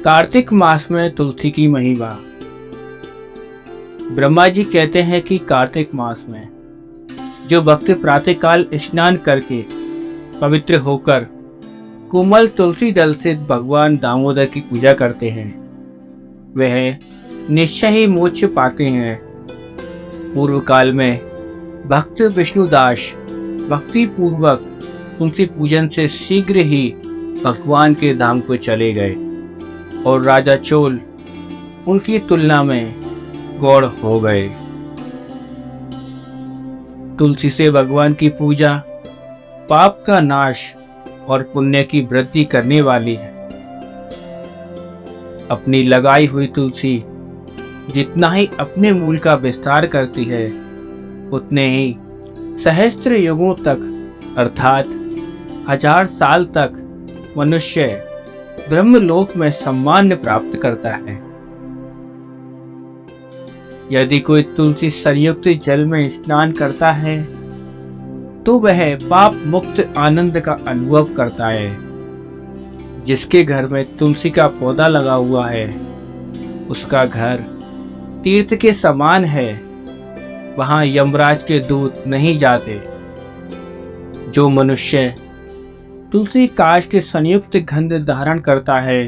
कार्तिक मास में तुलसी की महिमा। ब्रह्मा जी कहते हैं कि कार्तिक मास में जो भक्त प्रातःकाल स्नान करके पवित्र होकर कोमल तुलसी दल से भगवान दामोदर की पूजा करते हैं वह निश्चय ही मोक्ष पाते हैं। पूर्व काल में भक्त विष्णुदास भक्ति पूर्वक तुलसी पूजन से शीघ्र ही भगवान के धाम को चले गए और राजा चोल उनकी तुलना में गौड़ हो गए। तुलसी से भगवान की पूजा पाप का नाश और पुण्य की वृद्धि करने वाली है। अपनी लगाई हुई तुलसी जितना ही अपने मूल का विस्तार करती है उतने ही सहस्त्र युगों तक अर्थात 1000 साल तक मनुष्य ब्रह्मलोक में सम्मान प्राप्त करता है। यदि कोई तुलसी संयुक्त जल में स्नान करता है तो वह पाप मुक्त आनंद का अनुभव करता है। जिसके घर में तुलसी का पौधा लगा हुआ है उसका घर तीर्थ के समान है। वहां यमराज के दूत नहीं जाते। जो मनुष्य तुलसी काष्ठ संयुक्त गंध धारण करता है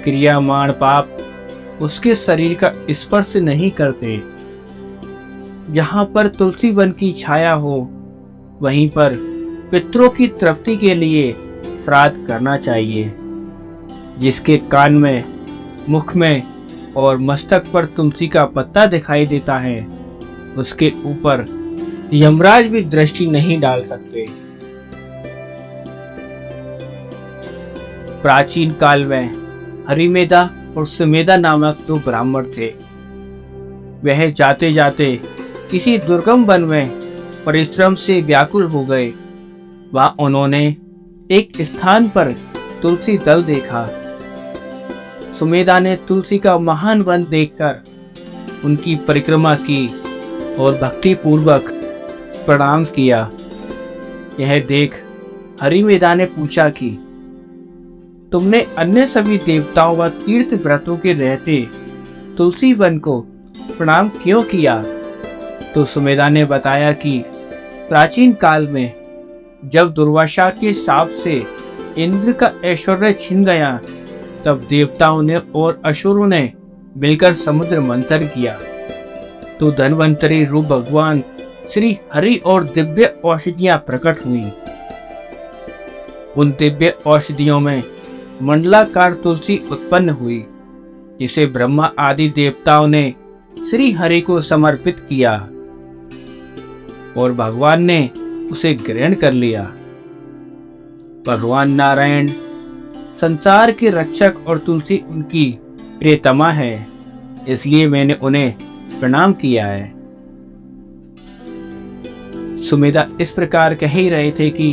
क्रियामाण पाप उसके शरीर का स्पर्श नहीं करते। जहां पर तुलसी वन की छाया हो वहीं पर पितरों की तृप्ति के लिए श्राद्ध करना चाहिए। जिसके कान में मुख में और मस्तक पर तुलसी का पत्ता दिखाई देता है उसके ऊपर यमराज भी दृष्टि नहीं डाल सकते। प्राचीन काल में हरिमेधा और सुमेधा नामक 2 ब्राह्मण थे। वह जाते जाते किसी दुर्गम वन में परिश्रम से व्याकुल हो गए। वहां उन्होंने एक स्थान पर तुलसी दल देखा। सुमेधा ने तुलसी का महान वन देखकर उनकी परिक्रमा की और भक्ति पूर्वक प्रणाम किया। यह देख हरिमेधा ने पूछा कि तुमने अन्य सभी देवताओं व तीर्थ व्रतों के रहते तुलसी वन को प्रणाम क्यों किया? तो सुमेधा ने बताया कि प्राचीन काल में जब दुर्वासा के शाप से इंद्र का ऐश्वर्य छिन गया तब देवताओं ने और असुरों ने मिलकर समुद्र मंथन किया तो धन्वंतरी रूप भगवान श्री हरि और दिव्य औषधियां प्रकट हुई। उन दिव्य औषधियों में मंडलाकार तुलसी उत्पन्न हुई जिसे ब्रह्मा आदि देवताओं ने श्री हरि को समर्पित किया और भगवान ने उसे ग्रहण कर लिया। भगवान नारायण संसार के रक्षक और तुलसी उनकी प्रियतमा है, इसलिए मैंने उन्हें प्रणाम किया है। सुमेधा इस प्रकार कह ही रहे थे कि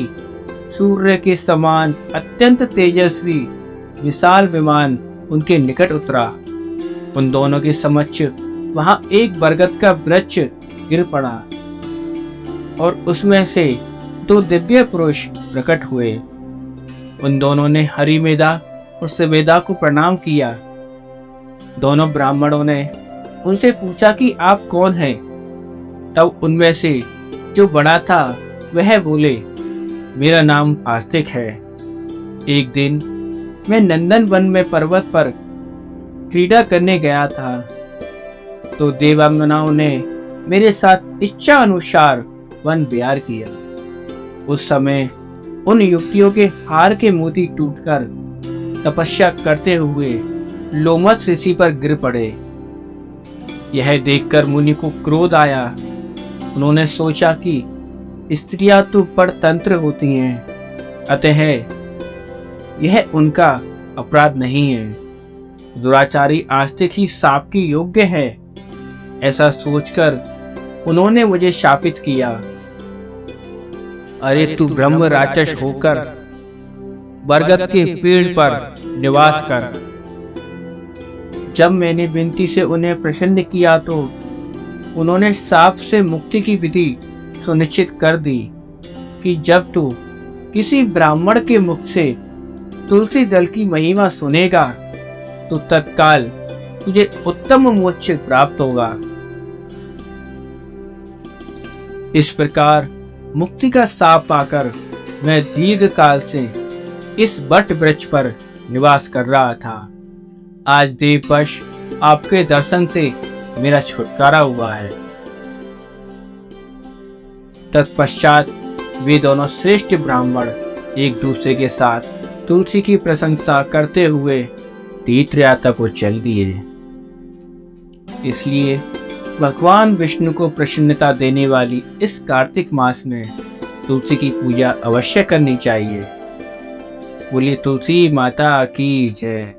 सूर्य के समान अत्यंत तेजस्वी विशाल विमान उनके निकट उतरा। उन दोनों के समक्ष वहां एक बरगद का वृक्ष गिर पड़ा और उसमें से 2 दिव्य पुरुष प्रकट हुए। उन दोनों ने हरिमेधा और सुमेधा को प्रणाम किया। दोनों ब्राह्मणों ने उनसे पूछा कि आप कौन हैं? तब उनमें से जो बड़ा था वह बोले, मेरा नाम आस्तिक है। एक दिन मैं नंदन वन में पर्वत पर क्रीड़ा करने गया था तो देवांगनाओं ने मेरे साथ इच्छा अनुसार वन विहार किया। उस समय उन युवतियों के हार के मोती टूटकर तपस्या करते हुए लोमस ऋषि पर गिर पड़े। यह देखकर मुनि को क्रोध आया। उन्होंने सोचा कि स्त्रियां तो परतंत्र होती हैं, अतः यह उनका अपराध नहीं है। दुराचारी आस्तिक ही शाप की योग्य है। ऐसा सोचकर उन्होंने मुझे शापित किया। अरे तू ब्रह्म राक्षस होकर बरगद के पेड़ पर निवास कर। जब मैंने विनती से उन्हें प्रसन्न किया तो उन्होंने शाप से मुक्ति की विधि सुनिश्चित कर दी कि जब तू किसी ब्राह्मण के मुख से तुलसी दल की महिमा सुनेगा तो तत्काल तुझे उत्तम मोक्ष प्राप्त होगा। इस प्रकार मुक्ति का साप पाकर मैं दीर्घ काल से इस बट वृक्ष पर निवास कर रहा था। आज देववश आपके दर्शन से मेरा छुटकारा हुआ है। तत्पश्चात वे दोनों श्रेष्ठ ब्राह्मण एक दूसरे के साथ तुलसी की प्रशंसा करते हुए तीर्थ यात्रा को चल दिए। इसलिए भगवान विष्णु को प्रसन्नता देने वाली इस कार्तिक मास में तुलसी की पूजा अवश्य करनी चाहिए। बोलिए तुलसी माता की जय।